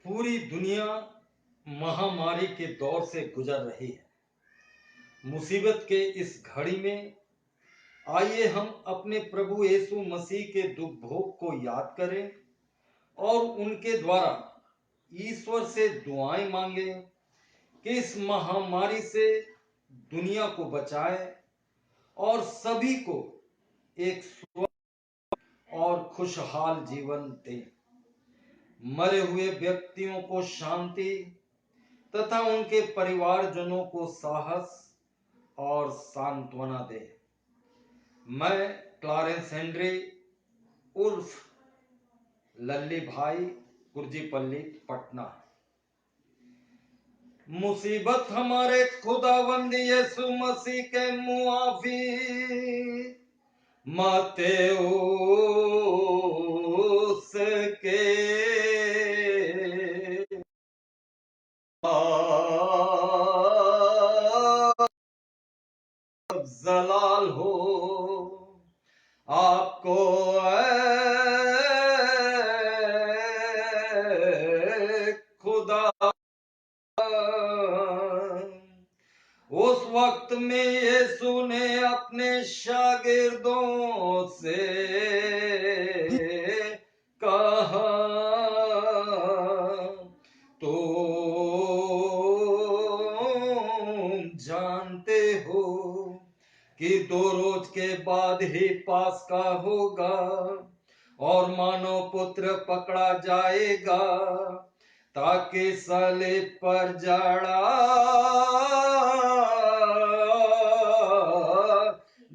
पूरी दुनिया महामारी के दौर से गुजर रही है। मुसीबत के इस घड़ी में आइए हम अपने प्रभु यीशु मसीह के दुख भोग को याद करें और उनके द्वारा ईश्वर से दुआएं मांगे कि इस महामारी से दुनिया को बचाए और सभी को एक स्वस्थ और खुशहाल जीवन दे। मरे हुए व्यक्तियों को शांति तथा उनके परिवारजनों को साहस और सांत्वना दे। मैं क्लारेंस हेनरी उर्फ लल्ली भाई, कुर्जीपल्ली, पटना। मुसीबत हमारे खुदावंद यीशु मसीह के मुआफी मत्तेउस के जलाल हो आपको खुदा। उस वक्त में यीशु ने अपने शागिर्दों से कहा, तुम जानते हो कि 2 रोज के बाद ही पास्का होगा और मानव पुत्र पकड़ा जाएगा ताकि सलीब पर जड़ा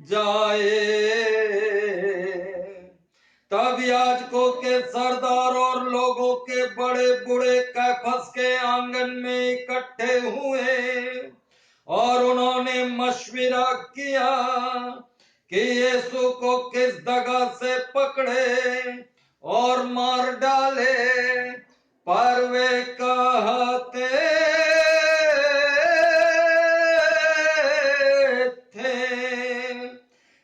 जाए। तब याजकों के सरदार और लोगों के बड़े बूढ़े कैफस के आंगन में इकट्ठे हुए और उन्होंने मशविरा किया कि यीशु को किस जगह से पकड़े और मार डाले। पर वे कहते थे,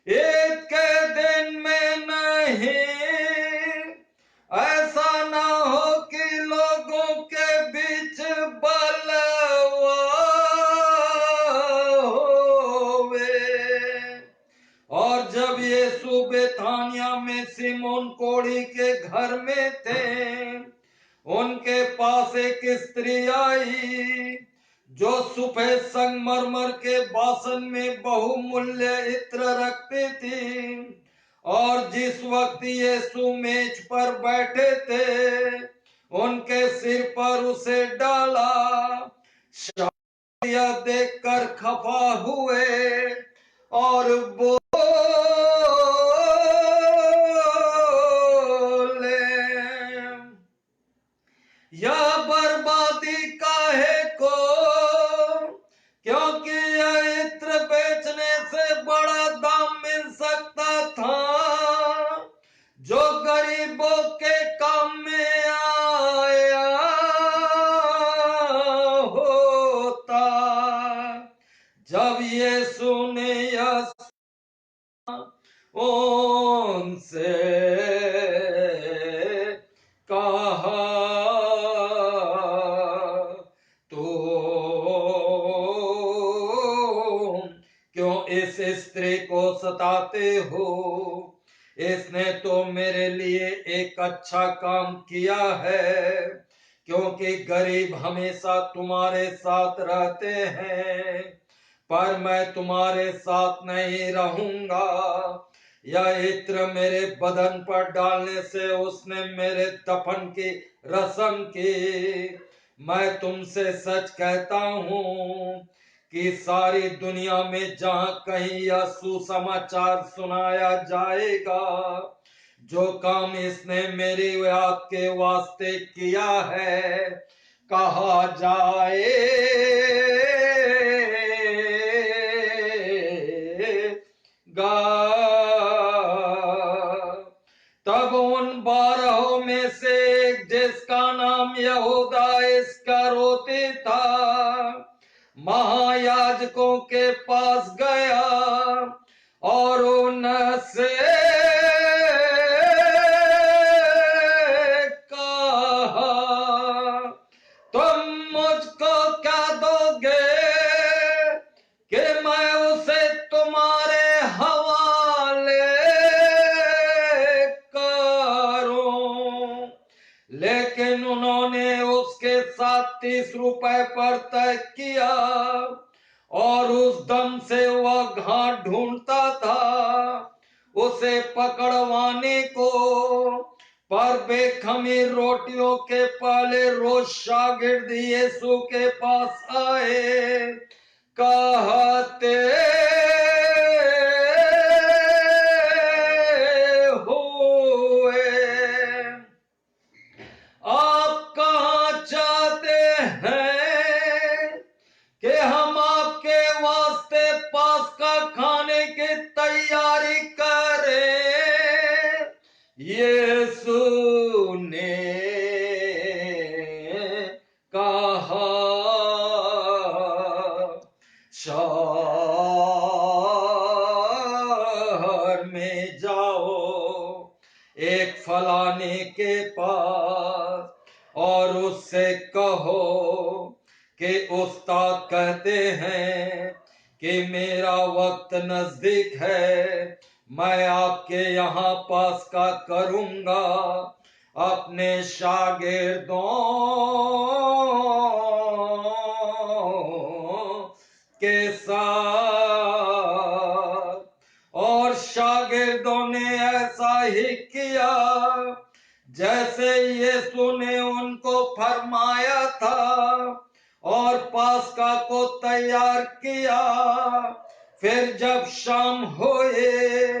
ईद के दिन में नहीं, ऐसा ना हो कि लोगों के बीच बलवा होवे। और जब यीशु बेथानिया में सिमोन कोढ़ी के घर में थे, उनके पास एक स्त्री आई जो सफेद संगमरमर के बासन में बहुमूल्य इत्र रखती थी। और जिस वक्त यीशु मेज पर बैठे थे, उनके सिर पर उसे डाला। शायद देखकर खफा हुए और या बर्बादी काहे को, क्योंकि यह इत्र बेचने से बड़ा दाम मिल सकता था जो गरीबों के काम में आया होता। जब यीशु ने यह उनसे कहा, क्यों इस स्त्री को सताते हो? इसने तो मेरे लिए एक अच्छा काम किया है, क्योंकि गरीब हमेशा तुम्हारे साथ रहते हैं, पर मैं तुम्हारे साथ नहीं रहूंगा। यह इत्र मेरे बदन पर डालने से उसने मेरे दफन की रस्म की। मैं तुमसे सच कहता हूं कि सारी दुनिया में जहां कहीं यह सुसमाचार सुनाया जाएगा, जो काम इसने मेरी याद के वास्ते किया है, कहा जाएगा। तब उन 12 में से एक, जिसका नाम यहूदा इस्करियोती था, महायाजकों के पास गया और उनसे कहा, लेकिन उन्होंने उसके साथ 30 रुपए पर तय किया और उस दम से वह घाट ढूंढता था उसे पकड़वाने को। पर बेखमीर रोटियों के पहले रोज शागिर्द यीशु के पास आए, कहते हुए, आप कहाँ चाहते हैं कि हम आपके वास्ते पास्का खाने की तैयारी करें? यीशु ने कहा, शहर में जाओ एक फलाने के पास और उससे कहो कि उस्ताद कहते हैं कि मेरा वक्त नजदीक है, मैं आपके यहाँ पास्का करूंगा अपने शागिर्दों के साथ। और शागिर्दों ने ऐसा ही किया जैसे यीशु ने उनको फरमाया था और पास्का को तैयार किया। फिर जब शाम हुए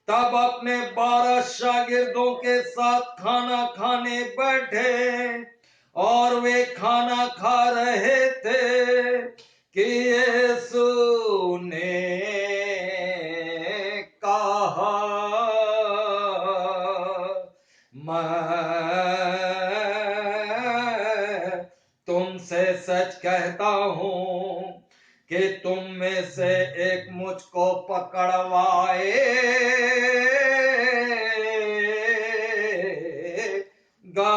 तब अपने 12 शागिर्दों के साथ खाना खाने बैठे और वे खाना खा रहे थे कि यीशु ने कहा, मैं तुमसे सच कहता हूं कि तुम में से एक मुझको पकड़वाएगा।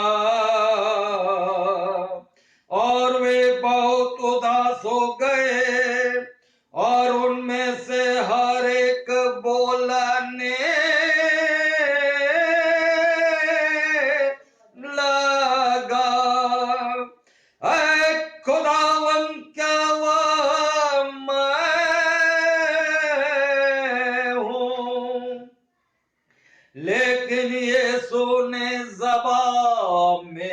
और वे बहुत उदास हो गए और उनमें से हर एक बोलने लगा, ऐ खुदावन क्या वह मैं हूं? लेकिन यीशु ने जवाब में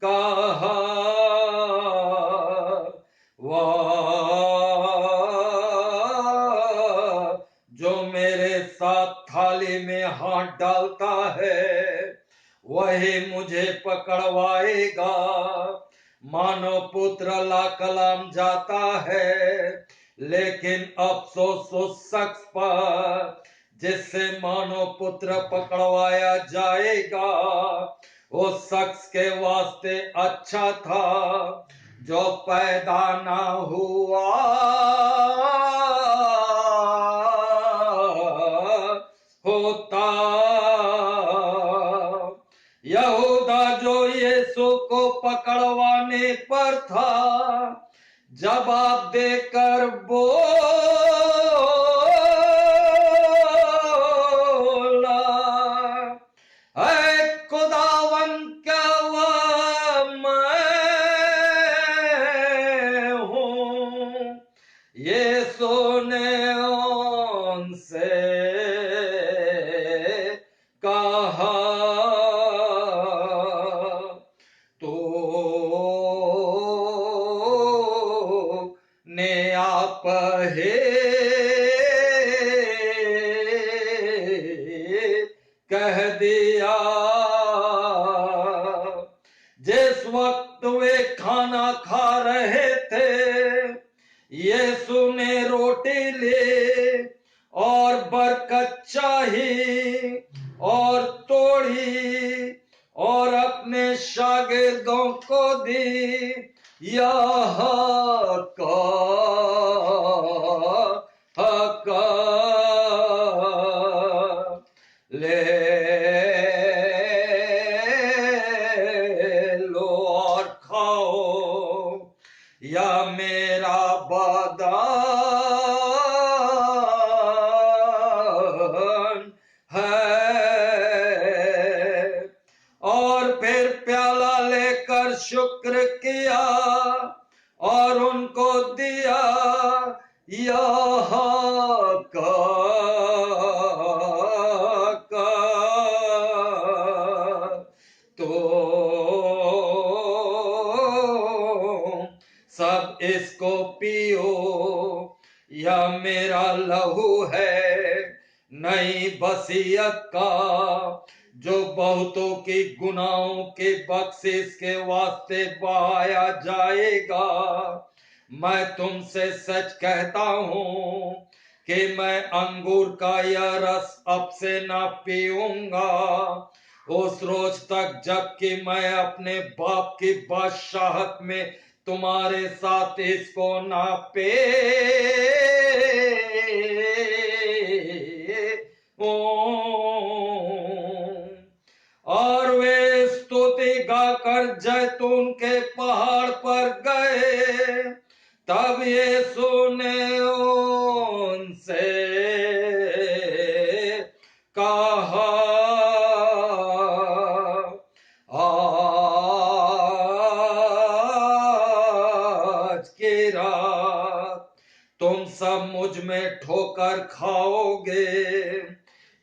कहा, वह जो मेरे साथ थाली में हाथ डालता है वही मुझे पकड़वाएगा। मानव पुत्र ला कलाम जाता है, लेकिन अफसोस उस शख्स पर जिससे मानव पुत्र पकड़वाया जाएगा। उस शख्स के वास्ते अच्छा था जो पैदा ना हुआ होता। यहूदा जो यीशु को पकड़वाने पर था जवाब देकर बोला, ऐ खुदावन क्या वह मैं हूं? यीशु ने उनसे कहा, तो ने आप हे कह दिया। जिस वक्त वे खाना खा रहे थे यीशु ने रोटी ली और बरकत चाही और तोड़ी और अपने शागिर्दों को दी। यह कह ले लो और खाओ, या मेरा बदन है। वसीयत का, जो बहुतों की गुनाहों के बख्शिश के वास्ते बहाया जाएगा। मैं तुमसे सच कहता हूं कि मैं अंगूर का यह रस अब से न पीऊंगा, उस रोज तक जबकि मैं अपने बाप की बादशाहत में तुम्हारे साथ इसको ना पे और वे स्तुति गाकर जैतून के पहाड़ पर गए। तब यीशु ने उनसे कहा, आज की रात तुम सब मुझ में ठोकर खाओगे,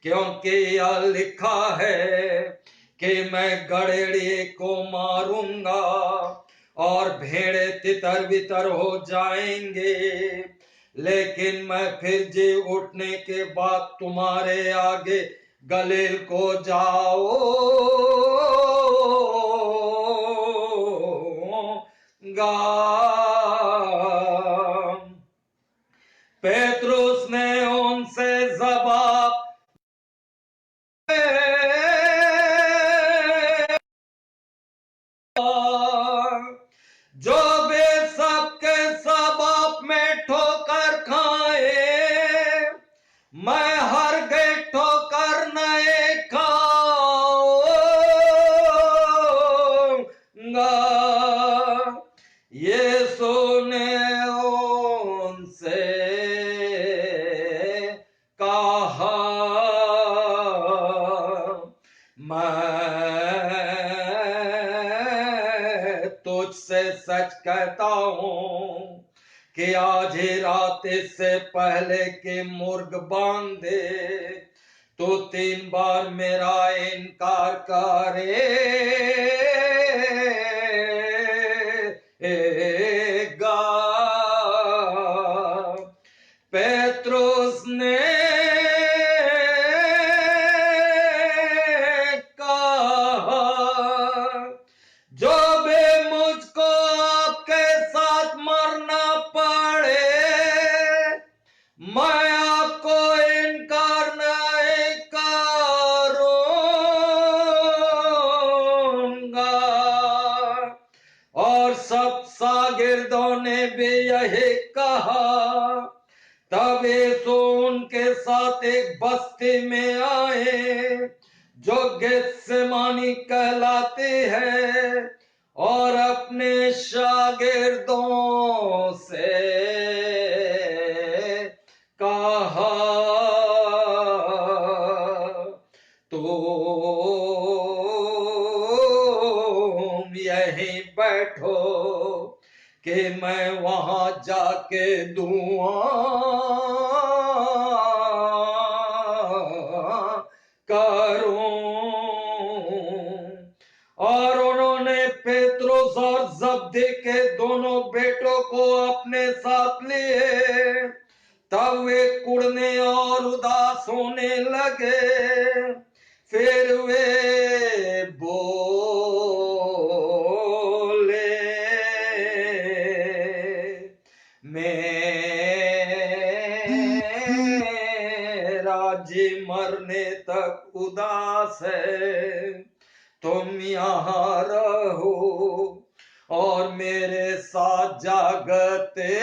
क्योंकि यह लिखा है कि मैं गड़ेड़िए को मारूंगा और भेड़े तितर बितर हो जाएंगे, लेकिन मैं फिर जी उठने के बाद तुम्हारे आगे गलील को जाऊंगा। पेत्रुस ने उनसे जवाब, जो वे सबके सब आप में ठोकर खाए, मैं हर गए ठोकर नहीं खाऊंगा। यीशु ने उनसे कहा, मैं तुझसे सच कहता हूं कि आज ही रात इससे पहले कि मुर्ग बांध दे तो 3 बार मेरा इनकार करेगा। पेत्रुस ने कहा, जो भी मुझको आपके साथ मरना पड़े, मैं आपको इनकार नहीं करूंगा। और सब शागिर्दों ने भी यही कहा। तब यीशु उनके साथ एक बस्ती में आए जो गेत्सेमानी कहलाती है, और अपने शागिर्दों से कहा, तुम यहीं बैठो कि मैं वहां जाके दुआ करूं। और उन्होंने पेत्रुस और जब्दी के दोनों बेटों को अपने साथ लिए। तब वे कुड़ने और उदास होने लगे। फिर वे बोले, मेरा जी मरने तक उदास है, तुम यहाँ रहो और मेरे साथ जागते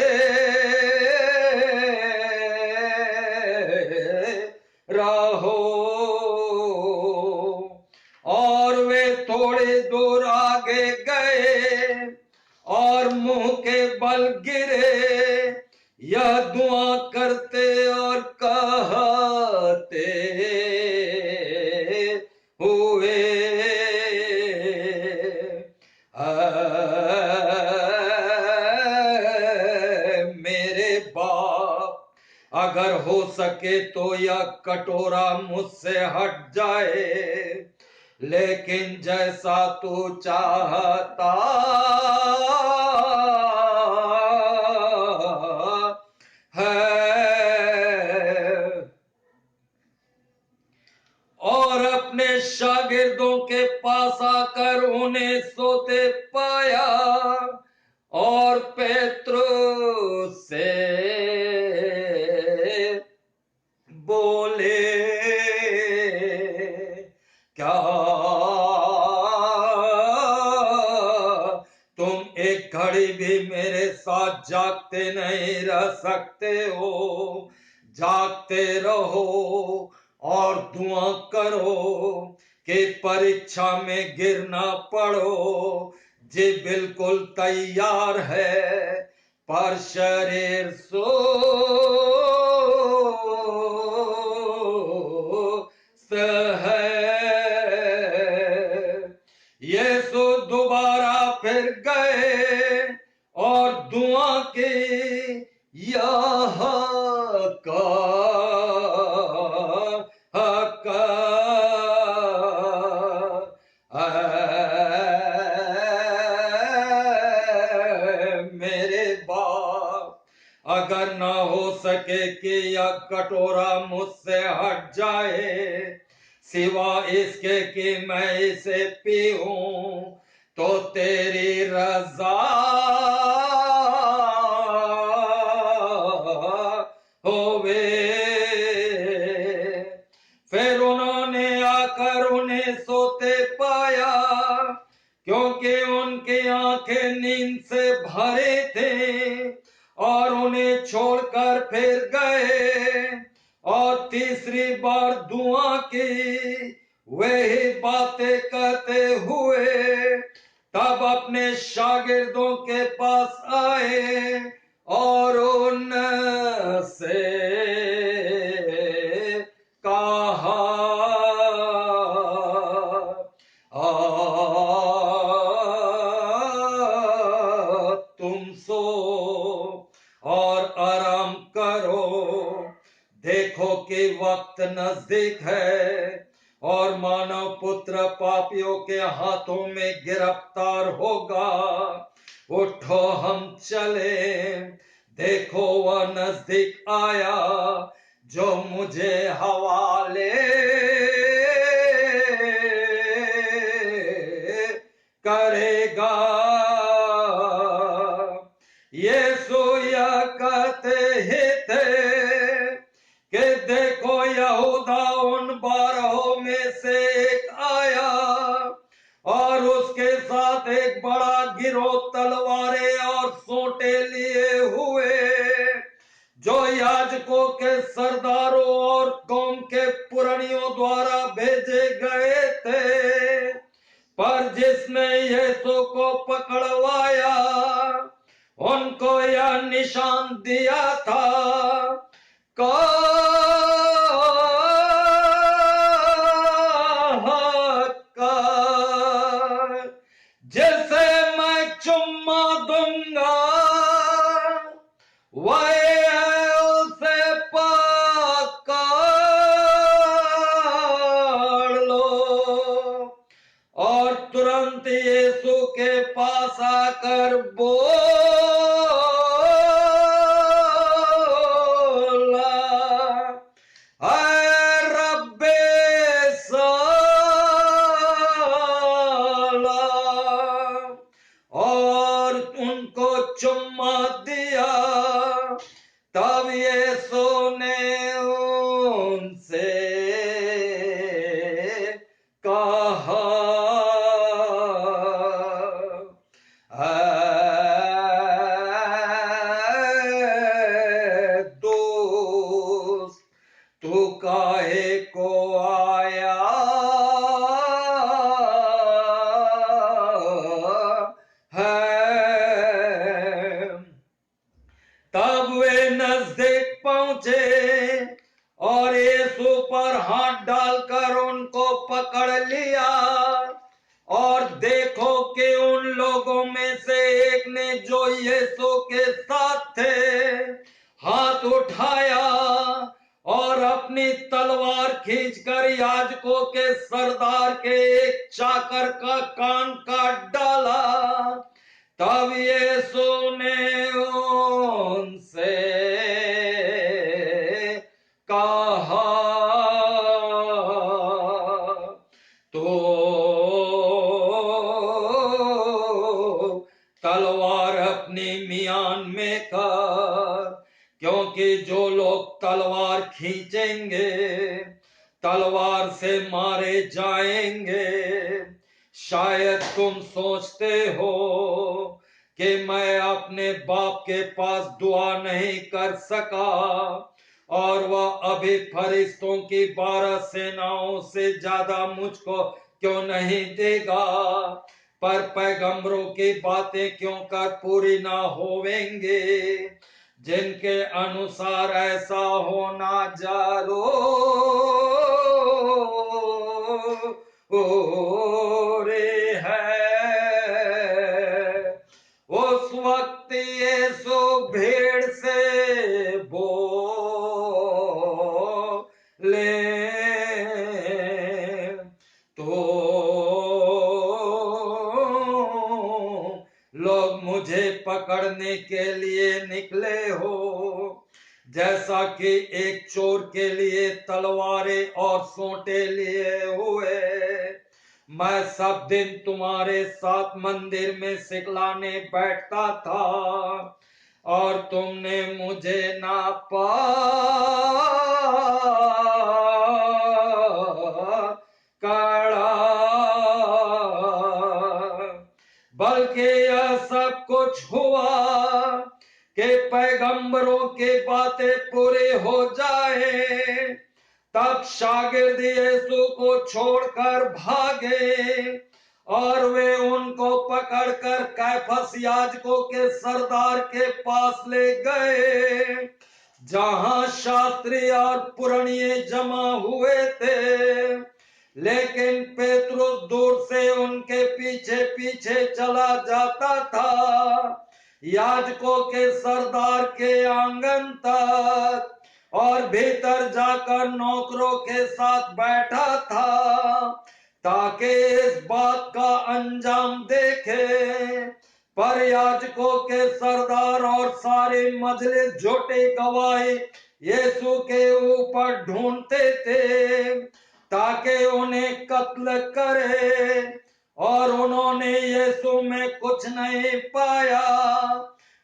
रहो। और वे थोड़े दूर आगे गए और मुंह के बल गिरे, यह दुआ करते और कहते हुए, मेरे बाप, अगर हो सके तो यह कटोरा मुझसे हट जाए, लेकिन जैसा तू चाहता है अपने शागिर्दों के पास आकर उन्हें सोते पाया और पेत्रुस से बोले, क्या तुम एक घड़ी भी मेरे साथ जागते नहीं रह सकते हो? जागते रहो और दुआ करो कि परीक्षा में गिर ना पड़ो। जी बिल्कुल तैयार है पर शरीर सुस्त है। यीशु दोबारा फिर गए और दुआ की, यह का मेरे बाप, अगर ना हो सके कि यह कटोरा मुझसे हट जाए, सिवा इसके कि मैं इसे पीऊं, तो तेरी रजा होवे। फिर उन्होंने आकर उन्हें सोते पाया, क्योंकि उनकी आंखें नींद से भरे थे, और उन्हें छोड़कर फिर गए और तीसरी बार दुआ की, वही बातें कहते हुए तब अपने शागिर्दों के पास आए और उनसे कहा, तुम सो और आराम करो, देखो कि वक्त नजदीक है और मानव पुत्र पापियों के हाथों में गिरफ्तार होगा। उठो हम चले, देखो वह नजदीक आया जो मुझे हवाले करेगा। यीशु यह कहते ही थे कि देखो यहूदा उन 12 में से एक आया और उसके साथ एक बड़ा गिरोह तलवारें और सोंटे लिए हुए, जो याजकों के सरदारों और कौम के पुरनियों द्वारा भेजे गए थे। पर जिसने यीशु को पकड़वाया, उनको यह निशान दिया था, जैसे मैं चुम्मा दूंगा वह उसे पकड़ लो। और तुरंत यीशु के पास आकर बोला, ऐ रब्बे सलाम, और उनको चुम्मा दिया। तब यीशु ने उनसे कहा, दोस्त, तू काहे को आया है? तब वे नजदीक पहुंचे और यीशु पर हाथ डालकर उनको पकड़ लिया, और देखो कि उन लोगों में से एक ने जो यीशु के साथ थे हाथ उठाया और अपनी तलवार खींचकर याजकों के सरदार के एक चाकर का कान काट डाला। तब यीशु ने उनसे कहा, से मारे जाएंगे। शायद तुम सोचते हो कि मैं अपने बाप के पास दुआ नहीं कर सका और वह अभी फरिश्तों की 12 सेनाओं से ज्यादा मुझको क्यों नहीं देगा। पर पैगंबरों की बातें क्यों कर पूरी ना होवेंगे, जिनके अनुसार ऐसा होना जरूरी है। उस वक्त यीशु भीड़ से बोले तो लोग मुझे पकड़ने के लिए निकले हो, जैसा कि एक चोर के लिए तलवारें और सोंटे लिए हुए। मैं सब दिन तुम्हारे साथ मंदिर में सिखलाने बैठता था और तुमने मुझे ना पकड़ा, बल्कि यह सब कुछ हुआ कि पैगंबरों की बातें पूरी हो जाए। तब शागिर्द यीशु को छोड़कर भागे और वे उनको पकड़कर कैफस याजकों के सरदार के पास ले गए, जहां शास्त्री और पुरनिये जमा हुए थे। लेकिन पेतरुस दूर से उनके पीछे पीछे चला जाता था, याजकों के सरदार के आंगन तक, और भीतर जाकर नौकरों के साथ बैठा था ताकि इस बात का अंजाम देखे। पर याजकों के सरदार और सारी मजलिस झूठी गवाही यीशु के ऊपर ढूंढते थे ताकि उन्हें कत्ल करे, और उन्होंने यीशु में कुछ नहीं पाया।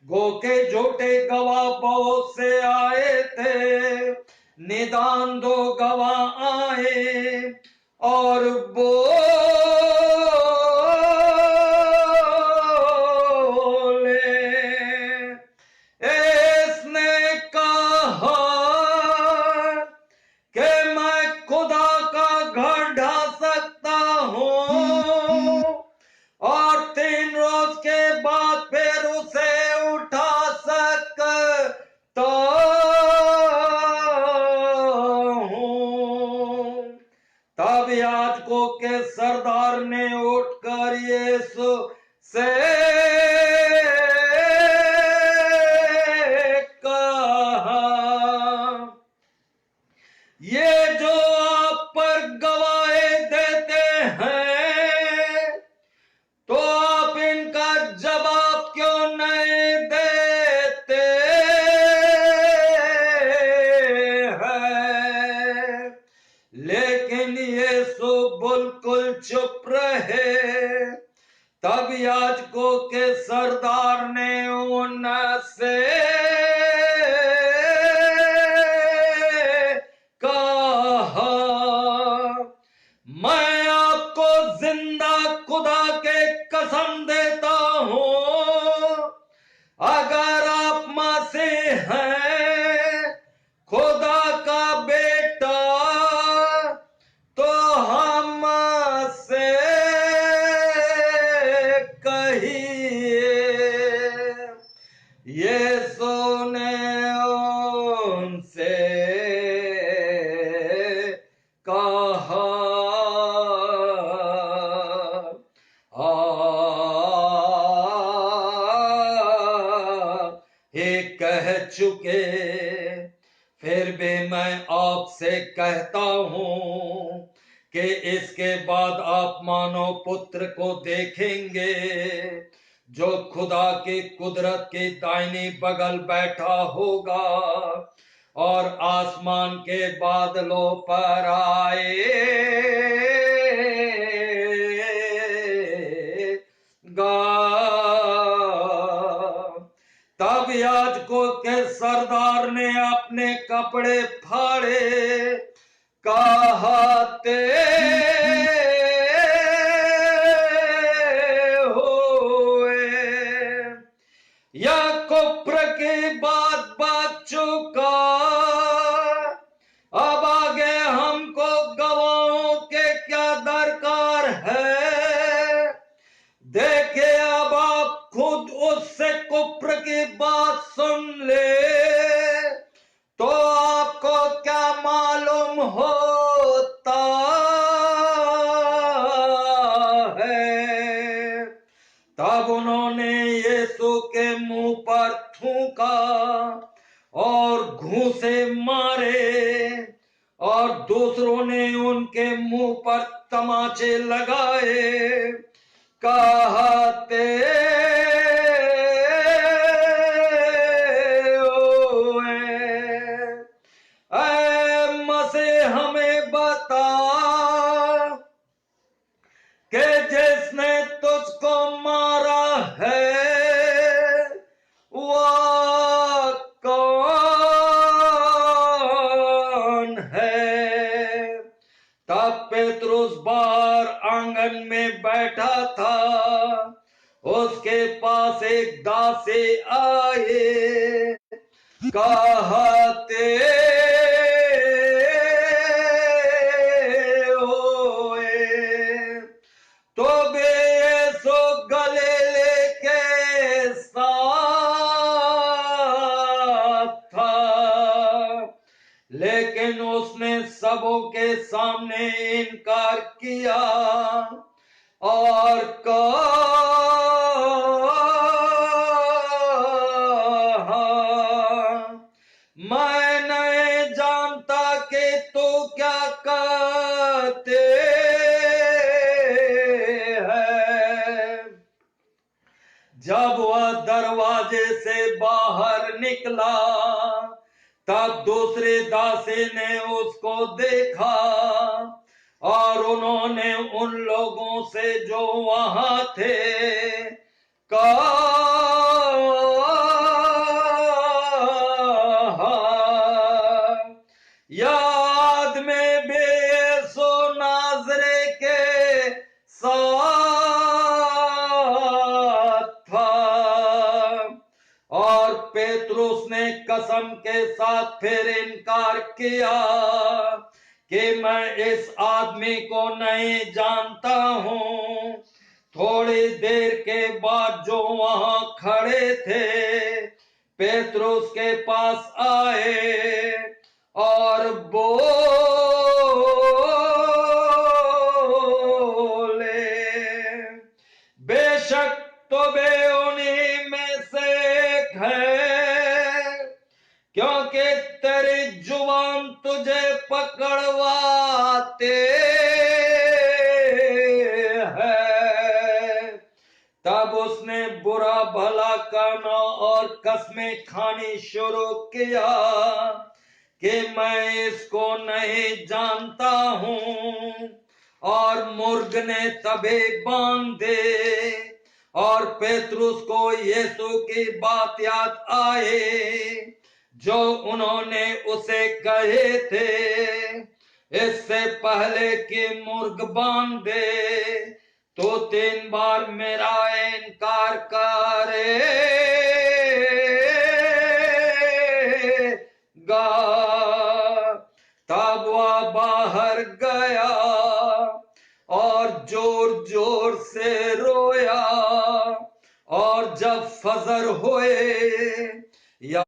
गो के झूठे गवाह बहुत से आए थे, निदान 2 गवाह आए और बोले, इसने कहा कि मैं खुदा का घर ढा सकता हूँ और 3 रोज के बाद फिर उसे उठा सकता हूँ। तब याजकों के सरदार ने उठकर यीशु से कहा, ये जो आप पर गवाही देते हैं, तो आप इनका जवाब क्यों नहीं देते हैं? लेकिन यीशु बिल्कुल चुप रहे। तब याजकों के सरदार ने उनसे कहा, मैं आपको जिंदा खुदा के कसम देता हूं, अगर आप मसीह हैं, खुदा का बेटा, तो हमसे कहिए। यीशु ने उनसे कहा, हे कह चुके, फिर भी मैं आपसे कहता हूं कि इसके बाद आप मानव पुत्र को देखेंगे, जो खुदा की कुदरत की दाहिनी बगल बैठा होगा और आसमान के बादलों पर आएगा। तब याजकों के सरदार ने अपने कपड़े फाड़े, कहते है। देखे अब आप खुद उससे कुफ्र की बात सुन ले, तो आपको क्या मालूम होता है। तब उन्होंने यीशु के मुंह पर थूका और घूंसे मारे, और दूसरों ने उनके मुंह पर तमाचे लगाए, कहते ऐ मसीह हमें बता कि जिसने तुझको मारा है वह कौन है। तब पेतरुस बाहर आंगन में बैठा था, उसके पास एक दासी आए, कहते तो बे यीशु गले लेके साथ था, लेकिन उसने सबों के सामने इनकार किया और कहा, मैं नहीं जानता कि तू क्या कहते हैं। जब वह दरवाजे से बाहर निकला, तब दूसरे दासी ने उसको देखा, और उन्होंने उन लोगों से जो वहां थे कहा, याद में बेसो नाजरे के साथ था। और पेतरुस ने कसम के साथ फिर इनकार किया कि मैं इस आदमी को नहीं जानता हूं। थोड़ी देर के बाद जो वहां खड़े थे पेतरुस के पास आए और बोले, बेशक तो वे उन्हीं में से एक है, क्योंकि तेरी जुबान तुझे पकड़वाते हैं। तब उसने बुरा भला करना और कस्में खानी शुरू किया कि मैं इसको नहीं जानता हूं। और मुर्ग ने तबे बांधे, और पेतरुस को यीशु की बात याद आए जो उन्होंने उसे कहे थे, इससे पहले कि मुर्ग बांध दे तो 3 बार मेरा इनकार करेगा। तब वह बाहर गया और जोर जोर से रोया। और जब फजर हुए, या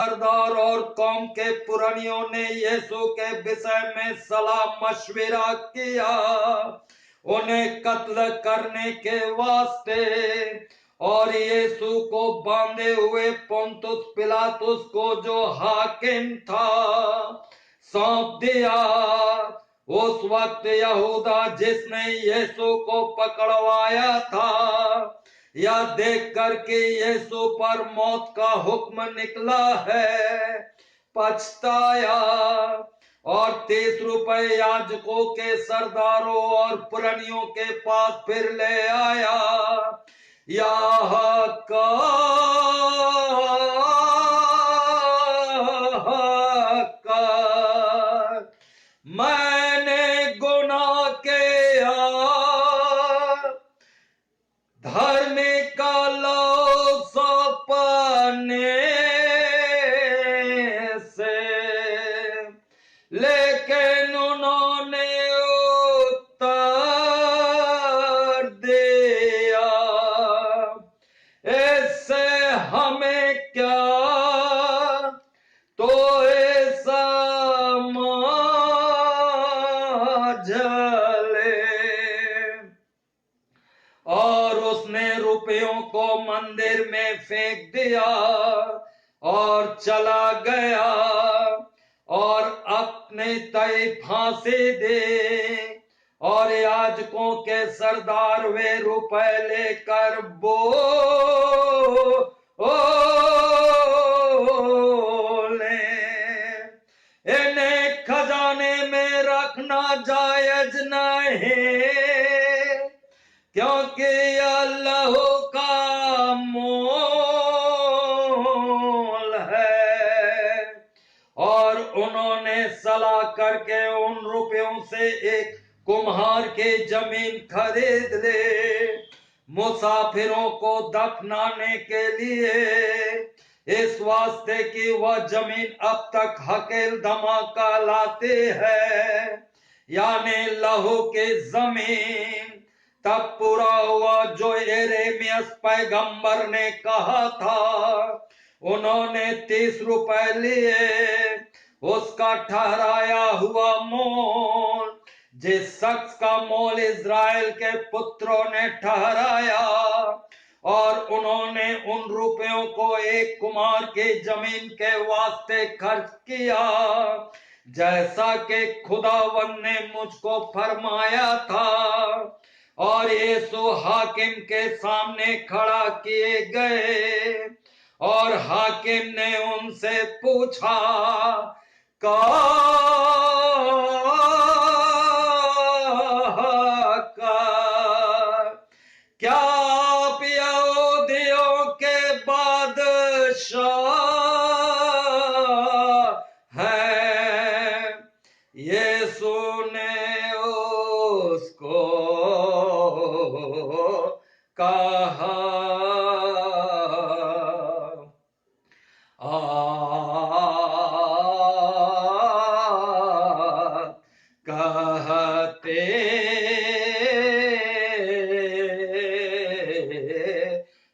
सरदार और कौम के पुरानियों ने यीशु के विषय में सलाह मशविरा किया उन्हें कत्ल करने के वास्ते, और यीशु को बांधे हुए पोंतुस पिलातुस को जो हाकिम था सौंप दिया। उस वक्त यहूदा जिसने यीशु को पकड़वाया था, यह देख कर के यीशु पर मौत का हुक्म निकला है, पछताया और 30 रुपए याजकों के सरदारों और पुरानियों के पास फिर ले आया। यह कहकर, मैंने गुनाह किया, धर्मी का लौ सौंपने से, लेकिन उन्होंने उत्तर मंदिर में फेंक दिया और चला गया और अपने तय फांसी दी। और याजकों के सरदार वे रुपए लेकर बोले, इन्हें खजाने में रखना जायज नहीं, क्योंकि यह लहू का मोल है। और उन्होंने सलाह करके उन रुपयों से एक कुम्हार के जमीन खरीद ले, मुसाफिरों को दफनाने के लिए, इस वास्ते कि वह जमीन अब तक हकेल धमाका लाती है, यानी लहू की जमीन। तब पूरा हुआ जो यिर्मयाह पैगंबर ने कहा था। उन्होंने 30 रुपए लिए, उसका ठहराया हुआ मोल, जिस शख्स का मोल इज़राइल के पुत्रों ने ठहराया, और उन्होंने उन रुपयों को एक कुम्हार की जमीन के वास्ते खर्च किया, जैसा कि खुदावन ने मुझको फरमाया था। और यीशु हाकिम के सामने खड़ा किए गए, और हाकिम ने उनसे पूछा, क्या आप यहूदियों के बादशाह हैं? यीशु ने उसको कहा, कहते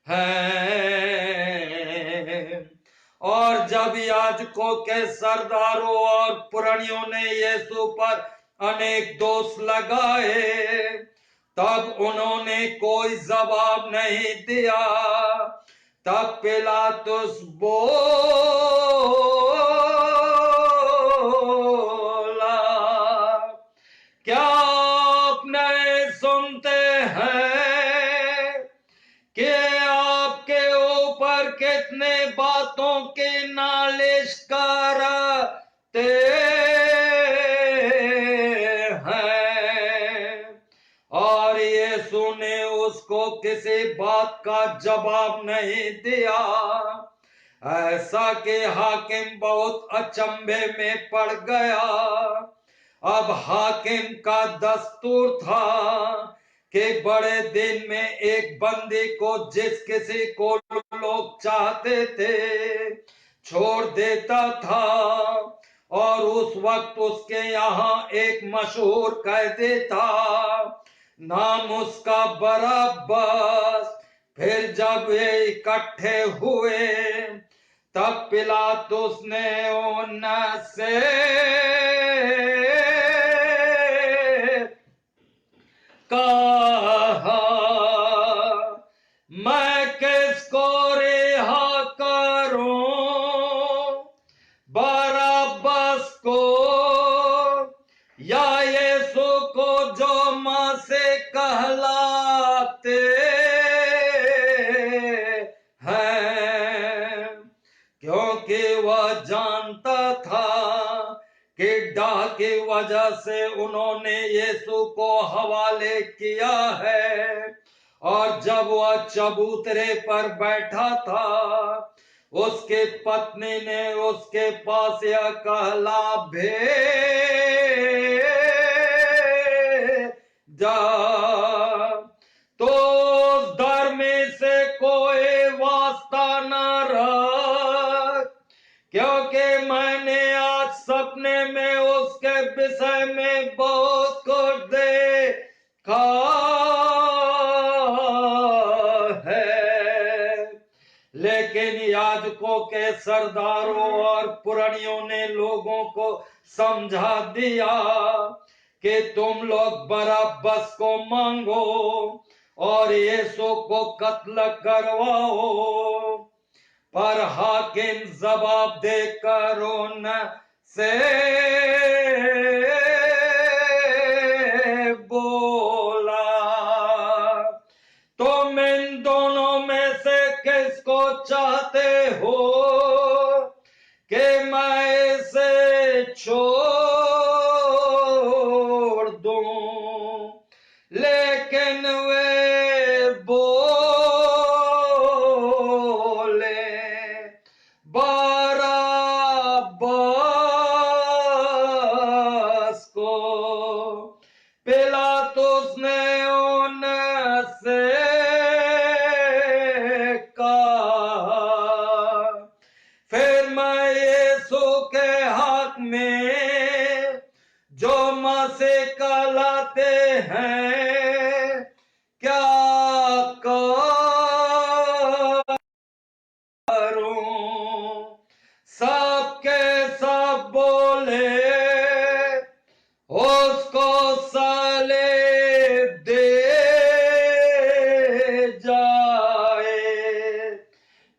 हैं। और जब याजकों के सरदारों और पुरनियों ने यीशु पर अनेक दोष लगाए, तब उन्होंने कोई जवाब नहीं दिया। तब पिलातुस बोला, क्या आप नहीं सुनते हैं कि आपके ऊपर कितने बातों की नालिश करते हैं? और यीशु ने उसको किसी बात का जवाब नहीं दिया, ऐसा कि हाकिम बहुत अचंभे में पड़ गया। अब हाकिम का दस्तूर था कि बड़े दिन में एक बंदी को जिस किसी को लोग चाहते थे छोड़ देता था। और उस वक्त उसके यहाँ एक मशहूर कैदी था, नाम उसका बरअब्बास। फिर जब वे इकट्ठे हुए, तब पिलातुस ने उनसे कहा, मैं किसको रिहा करूं, बरअब्बास को या यीशु को जो मां से कहलाते हैं? क्योंकि वह जानता था कि डाह की वजह से उन्होंने यीशु को हवाले किया है। और जब वह चबूतरे पर बैठा था, उसकी पत्नी ने उसके पास यह कहला भेजा, तो उस धर्मी से कोई वास्ता न रख, क्योंकि मैंने आज सपने में उसके विषय में बहुत कुछ देखा है। लेकिन याजकों के सरदारों और पुरनियों ने लोगों को समझा दिया कि तुम लोग बरअब्बास को मांगो और यीशु को कत्ल करवाओ। पर हाकिम जवाब देकर उनसे बोला, तुम इन दोनों में से किसको चाहते हो कि मैं इसे छोड़ दूं? लेकिन वे बोले, बरअब्बास को। पिलातुस ने उनसे कहा, फिर मैं यीशु के हक में जो मसीह कहलाते हैं क्या करूं? सबके सब बोले, उसको सलीब दे जाए।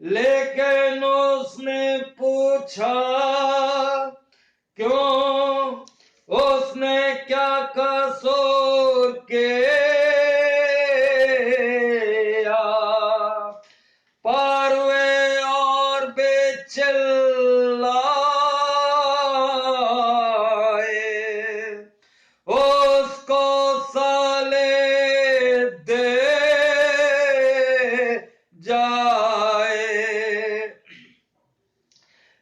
लेकिन उसने पूछा, क्यों? उसने क्या कसूर किया? पर वे और भी चिल्लाए, उसको सलीब दे जाए।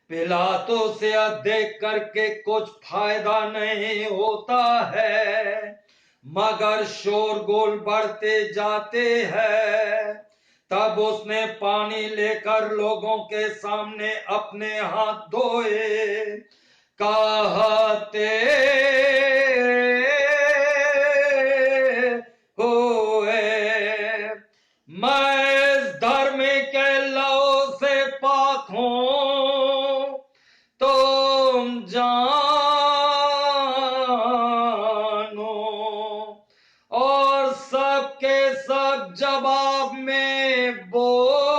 पिलातुस यह देख करके कुछ फायदा नहीं होता है, मगर शोरगुल बढ़ते जाते हैं। तब उसने पानी लेकर लोगों के सामने अपने हाथ धोए, कहते हुए, मैं इस धर्मी के लहू से पाक हूं। तुम जानो। और सबके सब जवाब में बोले,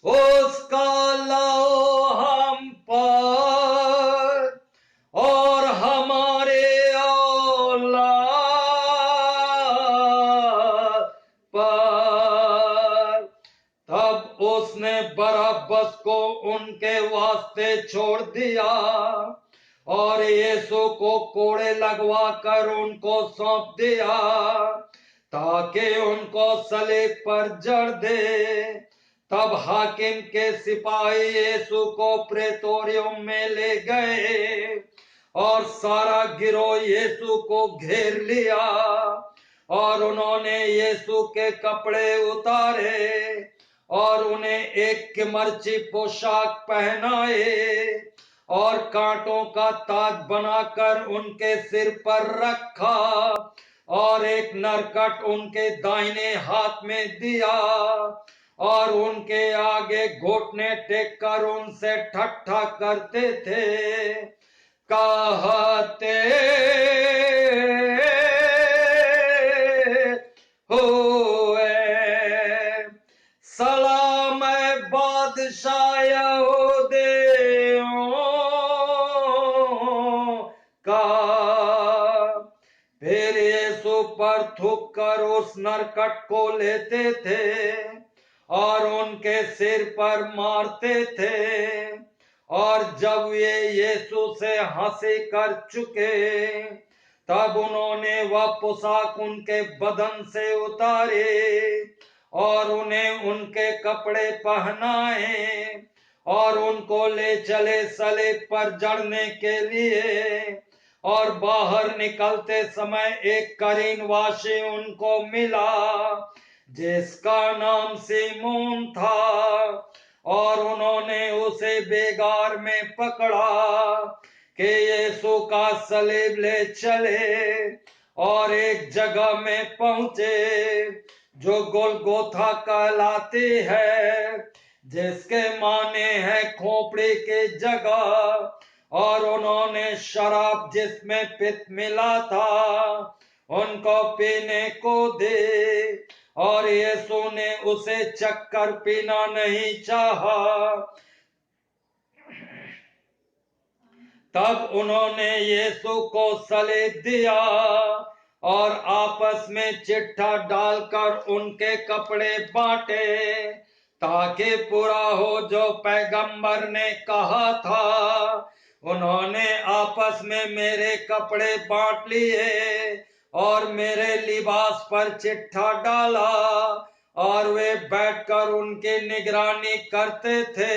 उसका लहू हम पर और हमारे औलाद पर। तब उसने बरअब्बस को उनके वास्ते छोड़ दिया और यीशु को कोड़े लगवा कर उनको सौंप दिया, ताकि उनको सलीब पर जड़ दे। तब हाकिम के सिपाही यीशु को प्रेतोरियम में ले गए और सारा गिरोह यीशु को घेर लिया, और उन्होंने यीशु के कपड़े उतारे और उन्हें एक किमर्ची पोशाक पहनाए और कांटों का ताज बनाकर उनके सिर पर रखा और एक नरकट उनके दाहिने हाथ में दिया और उनके आगे घुटने टेक कर उनसे ठट्ठा करते थे, कहते हुए, सलाम बादशाह यहूदियों का। फिर यीशु पर थूक कर उस नरकट को लेते थे और उनके सिर पर मारते थे। और जब वे यीशु से हंसी कर चुके, तब उन्होंने वह पोशाक उनके बदन से उतारे और उन्हें उनके कपड़े पहनाए और उनको ले चले सलीब पर जड़ने के लिए। और बाहर निकलते समय एक करीनवासी उनको मिला, जिसका नाम सीमोन था, और उन्होंने उसे बेगार में पकड़ा कि यीशु का सलीब ले चले। और एक जगह में पहुंचे जो गोलगोथा कहलाती है, जिसके माने हैं खोपड़ी की जगह। और उन्होंने शराब जिसमें पित्त मिला था उनको पीने को दे। और यीशु ने उसे चक्कर पीना नहीं चाहा। तब उन्होंने यीशु को सलीब दिया और आपस में चिट्ठा डालकर उनके कपड़े बांटे, ताकि पूरा हो जो पैगंबर ने कहा था, उन्होंने आपस में मेरे कपड़े बांट लिए और मेरे लिबास पर चिट्ठा डाला। और वे बैठकर उनकी निगरानी करते थे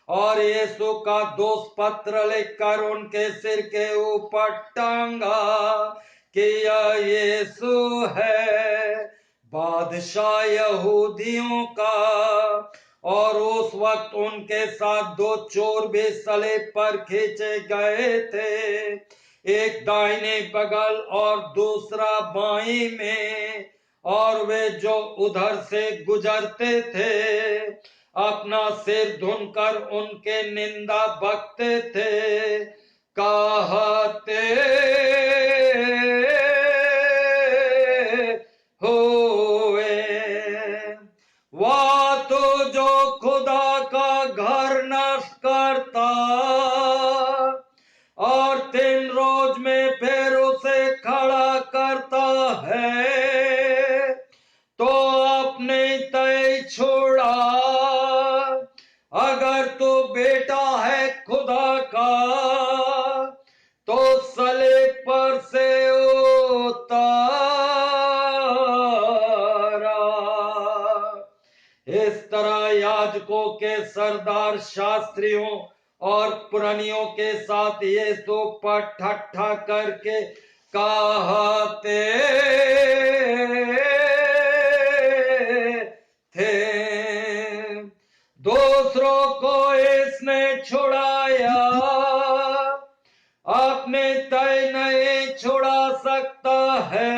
और यीशु का दोष पत्र लिखकर उनके सिर के ऊपर टांगा कि यह यीशु है, बादशाह यहूदियों का। और उस वक्त उनके साथ दो चोर भी सलीब पर खींचे गए थे, एक दाहिने बगल और दूसरा बाईं में। और वे जो उधर से गुजरते थे अपना सिर धुनकर उनके निंदा बकते थे, कहते हुए, वाह तो जो खुदा का घर नष्ट करता और 3 रोज में फिर उसे खड़ा करता है, तो अपने तय छोड़ा। अगर तू बेटा है खुदा का, तो सलीब पर से उतारा। इस तरह याजकों के सरदार शास्त्रियों और पुरानियों के साथ यीशु पर ठट्ठा करके कहते थे, दूसरों को इसने छुड़ाया, अपने तय नहीं छुड़ा सकता है।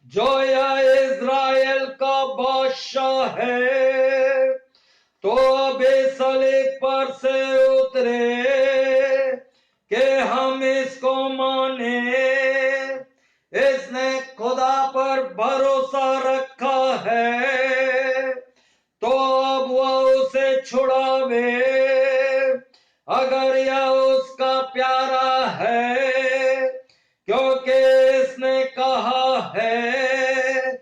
जो यह इज़राइल का बादशाह है, तो अभी सलीब पर से उतरे कि हम इसको माने। इसने खुदा पर भरोसा रखा है, तो अब वह उसे छुड़ावे, अगर यह उसका प्यारा है, क्योंकि इसने कहा है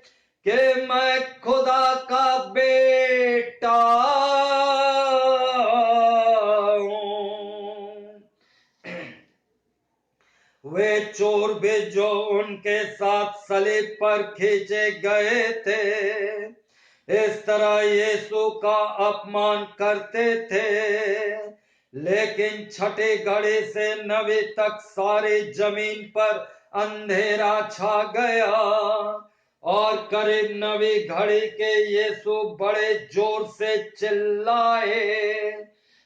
कि मैं खुदा का बेटा हूं। वे चोर भी जो उनके साथ सलीब पर खींचे गए थे, इस तरह यीशु का अपमान करते थे। लेकिन छठी घड़ी से 9वीं तक सारी जमीन पर अंधेरा छा गया। और करीब 9वीं घड़ी के यीशु बड़े जोर से चिल्लाए,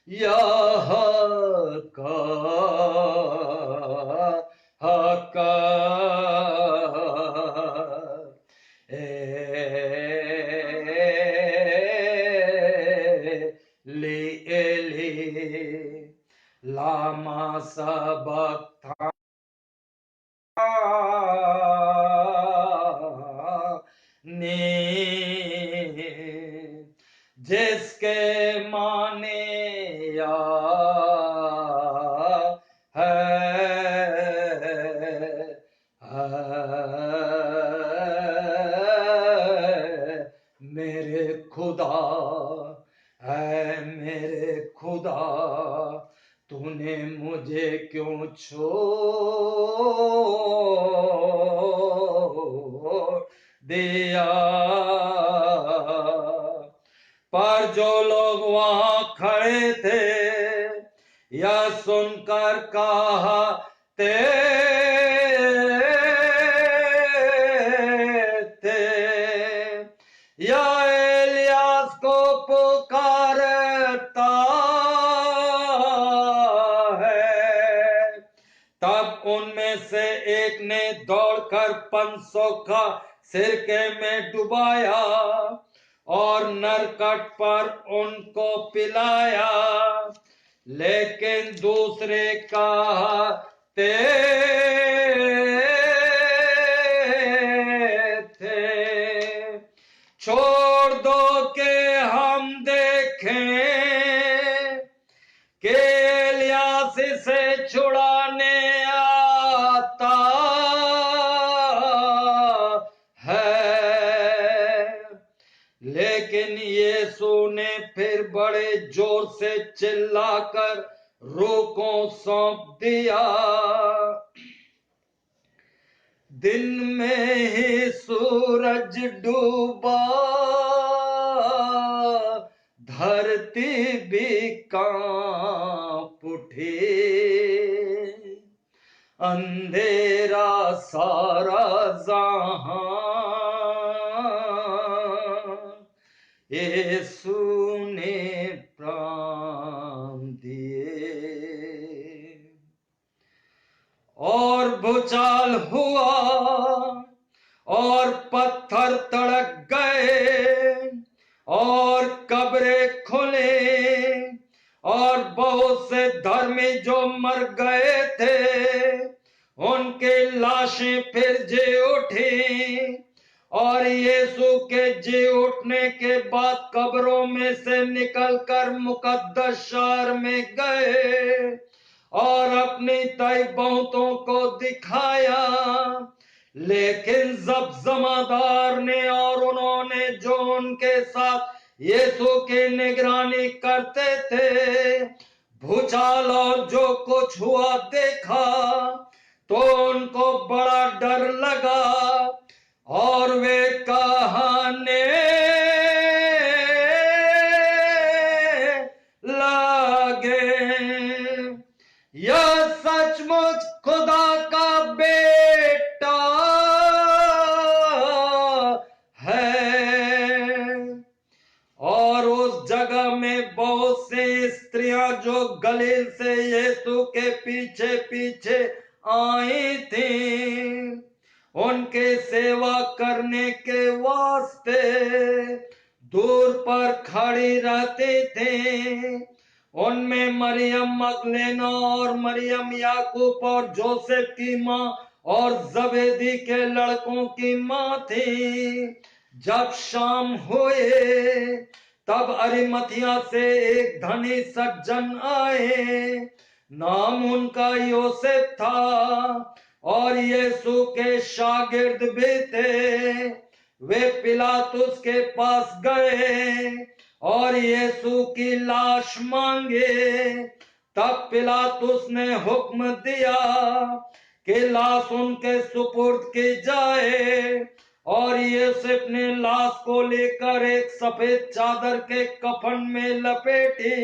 यह का हका एली लामा सबक्थानी, जिसके माने या मेरे खुदा है, मेरे खुदा तूने मुझे क्यों छोड़ दिया। पर जो लोग वहां खड़े थे यह सुनकर कहते थे, यह एलियास को पुकारता है। तब उनमें से एक ने दौड़कर 500 का सिरके में डुबाया और नरकट पर उनको पिलाया। लेकिन दूसरे कहते उठाकर रोकों सौंप दिया। दिन में ही सूरज डूबा, धरती भी कांप उठी, अंधेरा सारा जहां यीशु ने प्राण दिए। और भूचाल हुआ और पत्थर तड़क गए और कब्रें खुले और बहुत से धर्मी जो मर गए थे उनके लाशें फिर जी उठी। और यीशु के जी उठने के बाद कब्रों में से निकलकर मुकद्दस शहर में गए और अपनी तय बहुतों को दिखाया। लेकिन जब जमादार ने और उन्होंने जो उनके साथ यीशु की निगरानी करते थे भूचाल और जो कुछ हुआ देखा तो उनको बड़ा डर लगा और वे कहने लगे, यह सचमुच खुदा का बेटा है। और उस जगह में बहुत सी स्त्रियां जो गलील से यीशु के पीछे पीछे आई थीं, उनके सेवा करने के वास्ते दूर पर खड़ी रहती थी। उनमें मरियम मगदलेना और मरियम याकूब और जोसेफ की मां और जबेदी के लड़कों की मां थी। जब शाम हुए तब अरिमथिया से एक धनी सज्जन आए, नाम उनका योसेफ था और यीशु के शागिर्द भी थे। वे पिलातुस के पास गए और यीशु की लाश मांगे। तब पिलातुस ने हुक्म दिया कि लाश उनके सुपुर्द की जाए और यूसुफ ने लाश को लेकर एक सफेद चादर के कफन में लपेटी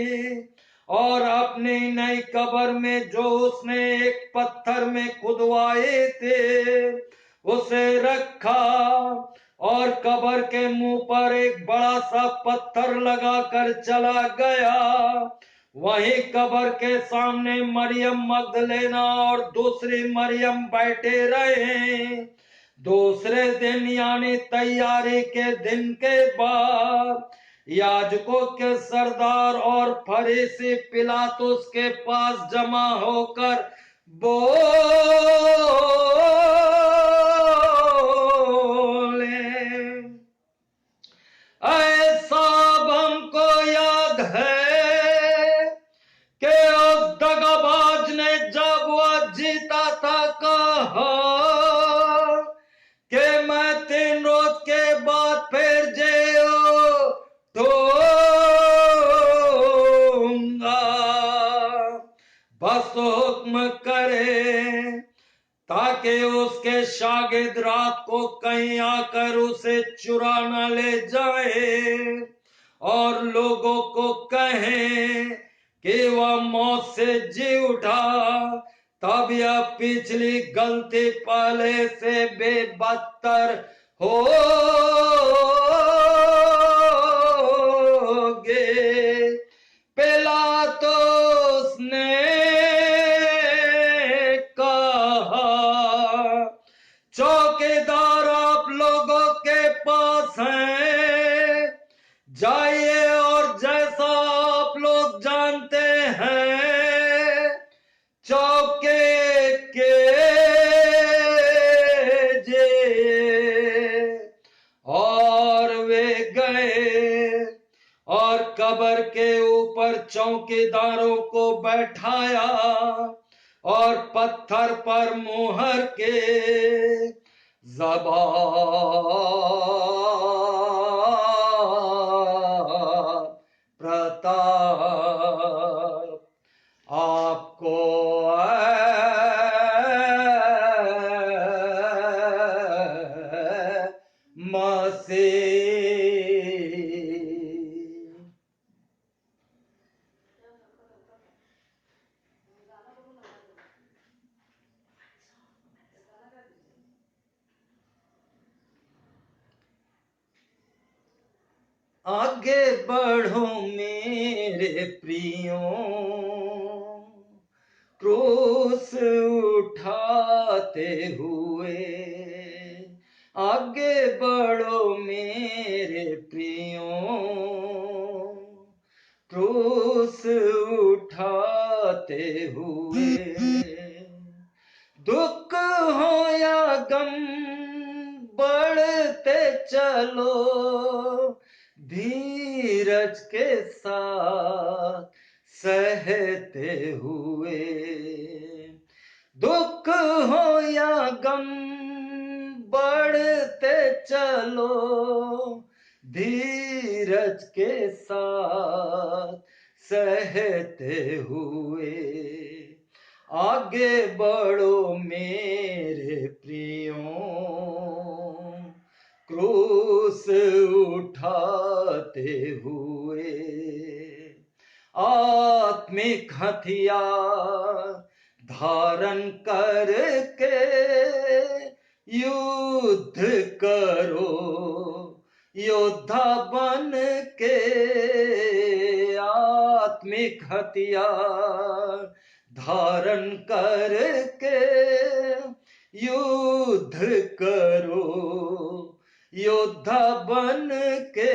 और अपनी नई कब्र में जो उसने एक पत्थर में खुदवाए थे उसे रखा और कब्र के मुंह पर एक बड़ा सा पत्थर लगाकर चला गया। वहीं कब्र के सामने मरियम मगदलेना और दूसरी मरियम बैठे रहे। दूसरे दिन यानी तैयारी के दिन के बाद याजकों के सरदार और फरीसी पिलातुस के पास जमा होकर बोले, ऐसा हमको याद है कि उस दगाबाज ने जब वह जीता था कहा कि मैं 3 रोज के बाद फिर जी उठूंगा। बस हुक्म करे ताकि उसके शागिर्द रात को कहीं आकर उसे चुरा न ले जाए और लोगों को कहें कि वह मौत से जी उठा। तब यह पिछली गलती पहले से बेबदतर होगे। पिलातुस ने कहा, चौकीदार आप लोगों के पास हैं, जाइए और जैसा आप लोग जानते हैं चौके के और वे गए और कब्र के ऊपर चौकीदारों को बैठाया और पत्थर पर मुहर के ज़बा प्रताप आगे बढ़ो मेरे प्रियों, क्रूस उठाते हुए। आगे बढ़ो मेरे प्रियों, क्रूस उठाते हुए। दुख हो या गम बढ़ते चलो, धीरज के साथ सहते हुए। दुख हो या गम बढ़ते चलो, धीरज के साथ सहते हुए। आगे बढ़ो मेरे प्रियों, क्रूस उठाते हुए। आत्मिक हथियार धारण करके युद्ध करो, योद्धा बन के। आत्मिक हथियार धारण करके युद्ध करो, योद्धा बन के।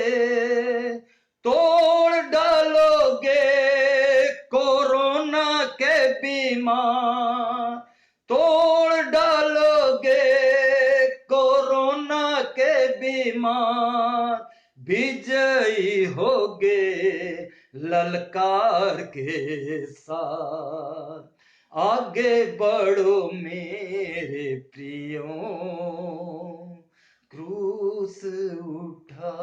तोड़ डालोगे कोरोना के बीमार, तोड़ डालोगे कोरोना के बीमार। विजयी होगे ललकार के साथ। आगे बढ़ो मेरे प्रियों, क्रूस उठा